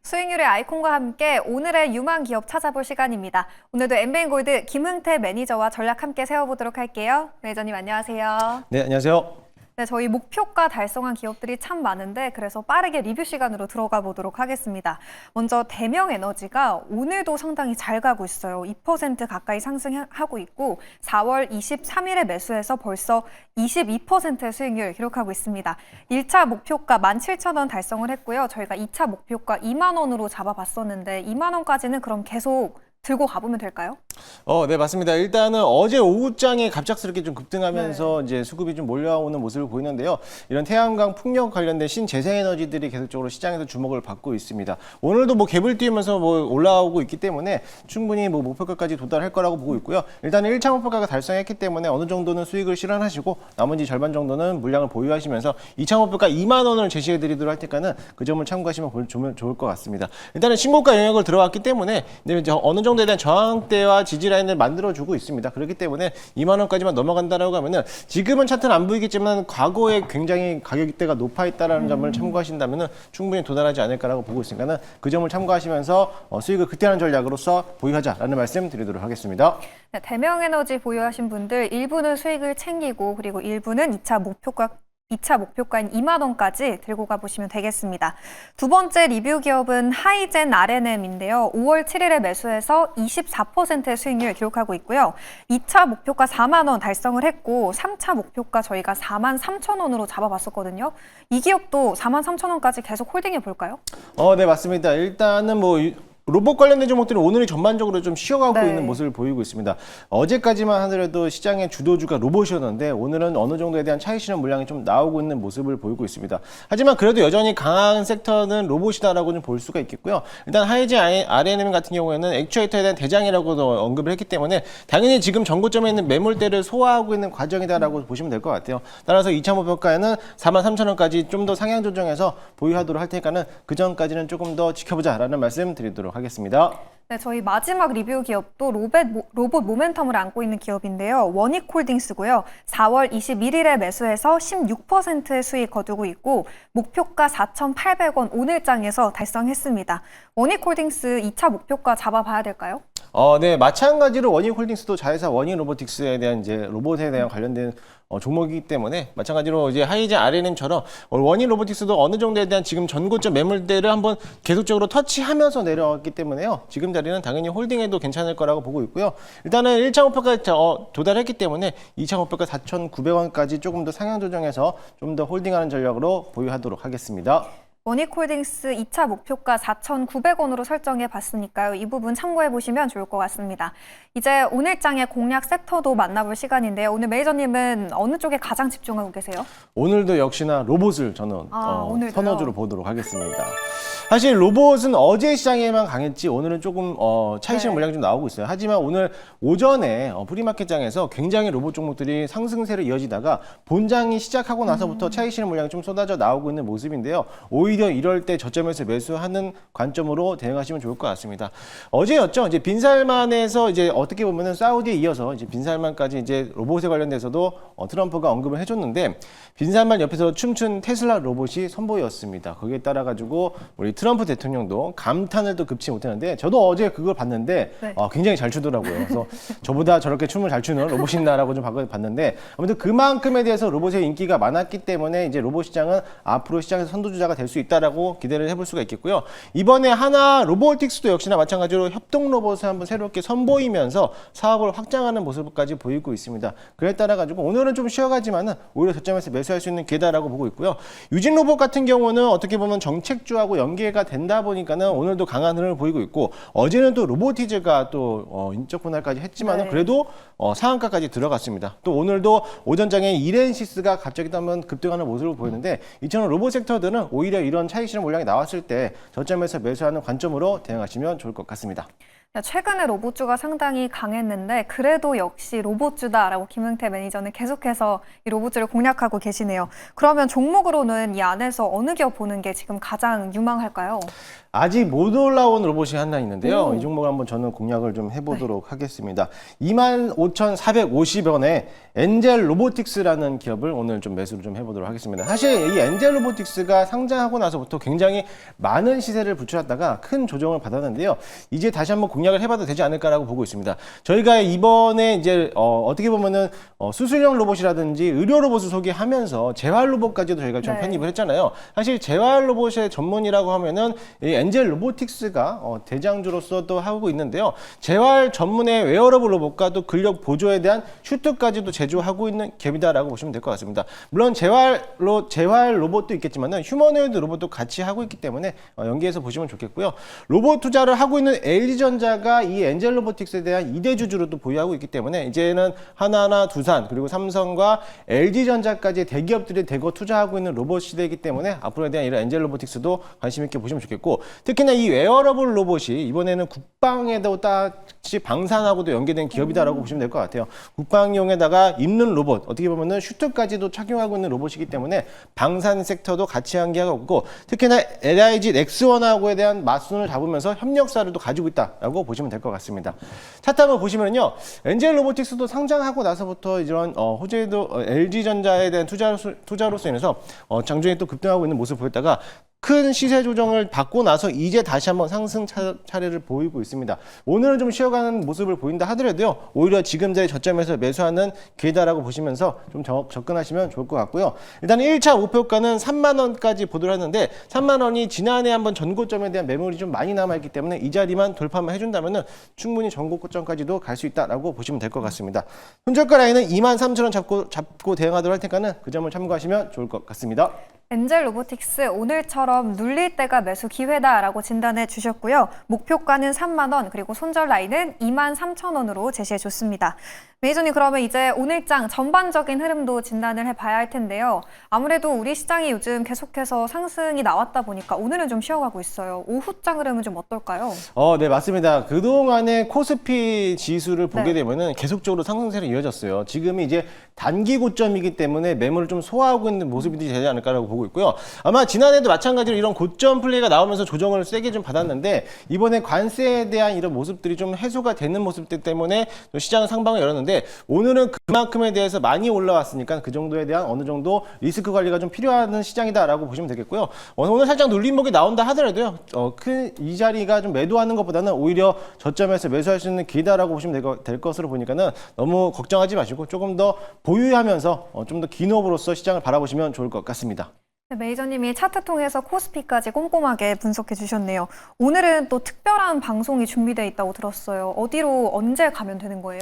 수익률의 아이콘과 함께 오늘의 유망 기업 찾아볼 시간입니다. 오늘도 엠베인골드 김흥태 매니저와 전략 함께 세워보도록 할게요. 매니저님 안녕하세요. 네, 안녕하세요. 네, 저희 목표가 달성한 기업들이 참 많은데 그래서 빠르게 리뷰 시간으로 들어가 보도록 하겠습니다. 먼저 대명에너지가 오늘도 상당히 잘 가고 있어요. 2% 가까이 상승하고 있고 4월 23일에 매수해서 벌써 22%의 수익률 기록하고 있습니다. 1차 목표가 17,000원 달성을 했고요. 저희가 2차 목표가 2만 원으로 잡아봤었는데 2만 원까지는 그럼 계속 들고 가보면 될까요? 네, 맞습니다. 일단은 어제 오후장에 갑작스럽게 좀 급등하면서 이제 수급이 좀 몰려오는 모습을 보이는데요. 이런 태양광 풍력 관련된 신재생에너지들이 계속적으로 시장에서 주목을 받고 있습니다. 오늘도 뭐 갭을 띄우면서 뭐 올라오고 있기 때문에 충분히 뭐 목표가까지 도달할 거라고 보고 있고요. 일단은 1차 목표가가 달성했기 때문에 어느 정도는 수익을 실현하시고 나머지 절반 정도는 물량을 보유하시면서 2차 목표가 2만 원을 제시해 드리도록 할 때까지는 그 점을 참고하시면 좋을 것 같습니다. 일단은 신고가 영역을 들어왔기 때문에 이제 어느 정도에 대한 저항대와 지지 라인을 만들어주고 있습니다. 그렇기 때문에 2만 원까지만 넘어간다라고 하면은 지금은 차트는 안 보이겠지만 과거에 굉장히 가격대가 높아 있다라는 점을 참고하신다면은 충분히 도달하지 않을까라고 보고 있으니까는 그 점을 참고하시면서 수익을 극대화하는 전략으로서 보유하자라는 말씀 드리도록 하겠습니다. 네, 대명에너지 보유하신 분들 일부는 수익을 챙기고 그리고 일부는 2차 목표가인 2만 원까지 들고 가보시면 되겠습니다. 두 번째 리뷰 기업은 하이젠 R&M인데요. 5월 7일에 매수해서 24%의 수익률 기록하고 있고요. 2차 목표가 4만 원 달성을 했고 3차 목표가 저희가 4만 3천 원으로 잡아봤었거든요. 이 기업도 4만 3천 원까지 계속 홀딩해 볼까요? 네, 맞습니다. 일단은 뭐 로봇 관련된 종목들은 오늘이 전반적으로 좀 쉬어가고 있는 모습을 보이고 있습니다. 어제까지만 하더라도 시장의 주도주가 로봇이었는데 오늘은 어느 정도에 대한 차익 실현 물량이 좀 나오고 있는 모습을 보이고 있습니다. 하지만 그래도 여전히 강한 섹터는 로봇이다라고 좀 볼 수가 있겠고요. 일단 하이젠 R&M 같은 경우에는 액추에이터에 대한 대장이라고도 언급을 했기 때문에 당연히 지금 전고점에 있는 매물대를 소화하고 있는 과정이다라고 보시면 될 것 같아요. 따라서 2차 목표가에는 43,000원까지 좀 더 상향 조정해서 보유하도록 할 테니까는 그 전까지는 조금 더 지켜보자라는 말씀 드리도록 하겠습니다. 네, 저희 마지막 리뷰 기업도 로봇 모멘텀을 안고 있는 기업인데요. 원익홀딩스고요. 4월 21일에 매수해서 16%의 수익 거두고 있고 목표가 4,800원 오늘장에서 달성했습니다. 원익홀딩스 2차 목표가 잡아봐야 될까요? 네, 마찬가지로 원익홀딩스도 자회사 원익로보틱스에 대한 이제 로봇에 대한 관련된 종목이기 때문에 마찬가지로 이제 하이젠 R&M처럼 원익로보틱스도 어느 정도에 대한 지금 전고점 매물대를 한번 계속적으로 터치하면서 내려왔기 때문에요. 지금 자리는 당연히 홀딩해도 괜찮을 거라고 보고 있고요. 일단은 1차 목표가 도달했기 때문에 2차 목표가 4,900원까지 조금 더 상향 조정해서 좀 더 홀딩하는 전략으로 보유하도록 하겠습니다. 원익홀딩스 2차 목표가 4,900원으로 설정해 봤으니까요. 이 부분 참고해 보시면 좋을 것 같습니다. 이제 오늘장의 공략 섹터도 만나볼 시간인데요. 오늘 매니저님은 어느 쪽에 가장 집중하고 계세요? 오늘도 역시나 로봇을 저는 오늘도요? 선호주로 보도록 하겠습니다. 사실 로봇은 어제 시장에만 강했지 오늘은 조금 차익 실현 물량이 좀 나오고 있어요. 하지만 오늘 오전에 프리마켓장에서 굉장히 로봇 종목들이 상승세를 이어지다가 본장이 시작하고 나서부터 차익 실현 물량이 좀 쏟아져 나오고 있는 모습인데요. 오히려 이럴 때 저점에서 매수하는 관점으로 대응하시면 좋을 것 같습니다. 어제였죠. 이제 빈살만에서 이제 어떻게 보면은 사우디에 이어서 이제 빈살만까지 이제 로봇에 관련돼서도 트럼프가 언급을 해줬는데 빈살만 옆에서 춤춘 테슬라 로봇이 선보였습니다. 거기에 따라 가지고 우리 트럼프 대통령도 감탄을 또 급치 못했는데 저도 어제 그걸 봤는데 굉장히 잘 추더라고요. 그래서 저보다 저렇게 춤을 잘 추는 로봇이 있나라고 좀 봤는데 아무튼 그만큼에 대해서 로봇의 인기가 많았기 때문에 이제 로봇 시장은 앞으로 시장에서 선두주자가 될 수 있다라고 기대를 해볼 수가 있겠고요. 이번에 하나 로보틱스도 역시나 마찬가지로 협동 로봇을 한번 새롭게 선보이면서 사업을 확장하는 모습까지 보이고 있습니다. 그에 따라 가지고 오늘은 좀 쉬어가지만은 오히려 저점에서 매수할 수 있는 기회다라고 보고 있고요. 유진 로봇 같은 경우는 어떻게 보면 정책주하고 연계가 된다 보니까는 오늘도 강한 흐름을 보이고 있고 어제는 또 로보티즈가 또 인적 분할까지 했지만은 그래도 상한가까지 들어갔습니다. 또 오늘도 오전장에 이렌시스가 갑자기 또 한번 급등하는 모습을 보이는데 이처럼 로봇 섹터들은 오히려 이런 차익 실현 물량이 나왔을 때 저점에서 매수하는 관점으로 대응하시면 좋을 것 같습니다. 최근에 로봇주가 상당히 강했는데 그래도 역시 로봇주다라고 김흥태 매니저는 계속해서 이 로봇주를 공략하고 계시네요. 그러면 종목으로는 이 안에서 어느 기업 보는 게 지금 가장 유망할까요? 아직 못 올라온 로봇이 하나 있는데요. 오. 이 종목을 한번 저는 공략을 좀 해보도록 하겠습니다. 25,450원에 엔젤 로보틱스라는 기업을 오늘 좀 매수를 좀 해보도록 하겠습니다. 사실 이 엔젤 로보틱스가 상장하고 나서부터 굉장히 많은 시세를 붙여왔다가 큰 조정을 받았는데요. 이제 다시 한번 공략을 해봐도 되지 않을까라고 보고 있습니다. 저희가 이번에 이제 어떻게 보면은 수술형 로봇이라든지 의료 로봇을 소개하면서 재활 로봇까지도 저희가 좀 네. 편입을 했잖아요. 사실 재활 로봇의 전문이라고 하면은 이 엔젤 로보틱스가 대장주로서 또 하고 있는데요. 재활 전문의 웨어러블 로봇과 또 근력 보조에 대한 슈트까지도 제조하고 있는 기업이다라고 보시면 될 것 같습니다. 물론 재활 로봇도 있겠지만은 휴머노이드 로봇도 같이 하고 있기 때문에 연계해서 보시면 좋겠고요. 로봇 투자를 하고 있는 LG전자가 이 엔젤 로보틱스에 대한 2대 주주로 또 보유하고 있기 때문에 이제는 하나하나, 두산, 그리고 삼성과 LG전자까지 대기업들이 대거 투자하고 있는 로봇 시대이기 때문에 앞으로에 대한 이런 엔젤 로보틱스도 관심 있게 보시면 좋겠고, 특히나 이 웨어러블 로봇이 이번에는 국방에도 같이 방산하고도 연계된 기업이다라고 보시면 될 것 같아요. 국방용에다가 입는 로봇, 어떻게 보면은 슈트까지도 착용하고 있는 로봇이기 때문에 방산 섹터도 같이 연계하고 있고, 특히나 LIG 넥스원하고에 대한 맞순을 잡으면서 협력사를 또 가지고 있다라고 보시면 될 것 같습니다. 차트 한번 보시면요, 엔젤 로보틱스도 상장하고 나서부터 이런 호재도 LG전자에 대한 투자로서 인해서 장중에 또 급등하고 있는 모습을 보였다가 큰 시세 조정을 받고 나서 이제 다시 한번 상승 차례를 보이고 있습니다. 오늘은 좀 쉬어가는 모습을 보인다 하더라도요, 오히려 지금 자리 저점에서 매수하는 기회다라고 보시면서 좀 접근하시면 좋을 것 같고요. 일단 1차 목표가는 3만 원까지 보도를 했는데 3만 원이 지난해 한번 전고점에 대한 매물이 좀 많이 남아있기 때문에 이 자리만 돌파만 해준다면 충분히 전고점까지도 갈 수 있다라고 보시면 될 것 같습니다. 손절가 라인은 23,000원 잡고 대응하도록 할 테니까는 그 점을 참고하시면 좋을 것 같습니다. 엔젤 로보틱스 오늘처럼 눌릴 때가 매수 기회다라고 진단해 주셨고요. 목표가는 3만 원, 그리고 손절 라인은 23,000원으로 제시해 줬습니다. 매니저님, 그러면 이제 오늘장 전반적인 흐름도 진단을 해봐야 할 텐데요. 아무래도 우리 시장이 요즘 계속해서 상승이 나왔다 보니까 오늘은 좀 쉬어가고 있어요. 오후장 흐름은 좀 어떨까요? 네, 맞습니다. 그동안의 코스피 지수를 보게 네. 되면은 계속적으로 상승세로 이어졌어요. 지금이 이제 단기 고점이기 때문에 매물을 좀 소화하고 있는 모습이 되지 않을까라고 보고 있고요. 아마 지난해도 마찬가지로 이런 고점 플레이가 나오면서 조정을 세게 좀 받았는데, 이번에 관세에 대한 이런 모습들이 좀 해소가 되는 모습들 때문에 또 시장은 상방을 열었는데, 오늘은 그만큼에 대해서 많이 올라왔으니까 그 정도에 대한 어느 정도 리스크 관리가 좀 필요한 시장이다라고 보시면 되겠고요. 오늘 살짝 눌림목이 나온다 하더라도요, 큰 이 자리가 좀 매도하는 것보다는 오히려 저점에서 매수할 수 있는 기회다라고 보시면 될 것으로 보니까는 너무 걱정하지 마시고 조금 더 보유하면서 좀 더 긴 호흡으로서 시장을 바라보시면 좋을 것 같습니다. 네, 메이저님이 차트 통해서 코스피까지 꼼꼼하게 분석해 주셨네요. 오늘은 또 특별한 방송이 준비되어 있다고 들었어요. 어디로 언제 가면 되는 거예요?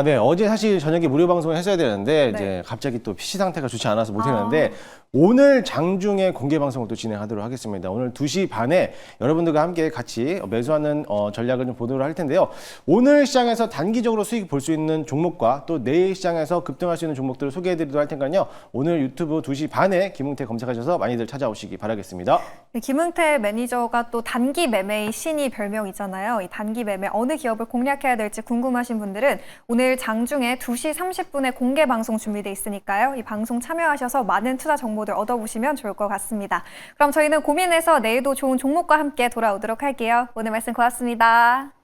네. 어제 사실 저녁에 무료 방송을 했어야 되는데, 네. 이제 갑자기 또 PC 상태가 좋지 않아서 못 했는데, 오늘 장중에 공개 방송을 또 진행하도록 하겠습니다. 오늘 2시 반에 여러분들과 함께 같이 매수하는 전략을 좀 보도록 할 텐데요. 오늘 시장에서 단기적으로 수익 볼 수 있는 종목과 또 내일 시장에서 급등할 수 있는 종목들을 소개해드리도록 할 테니까요. 오늘 유튜브 2시 반에 김웅태 검색하셔서 많이들 찾아오시기 바라겠습니다. 네, 김웅태 매니저가 또 단기 매매의 신이 별명이잖아요. 이 단기 매매 어느 기업을 공략해야 될지 궁금하신 분들은 오늘 장중에 2시 30분에 공개 방송 준비돼 있으니까요. 이 방송 참여하셔서 많은 투자 정보들 얻어보시면 좋을 것 같습니다. 그럼 저희는 고민해서 내일도 좋은 종목과 함께 돌아오도록 할게요. 오늘 말씀 고맙습니다.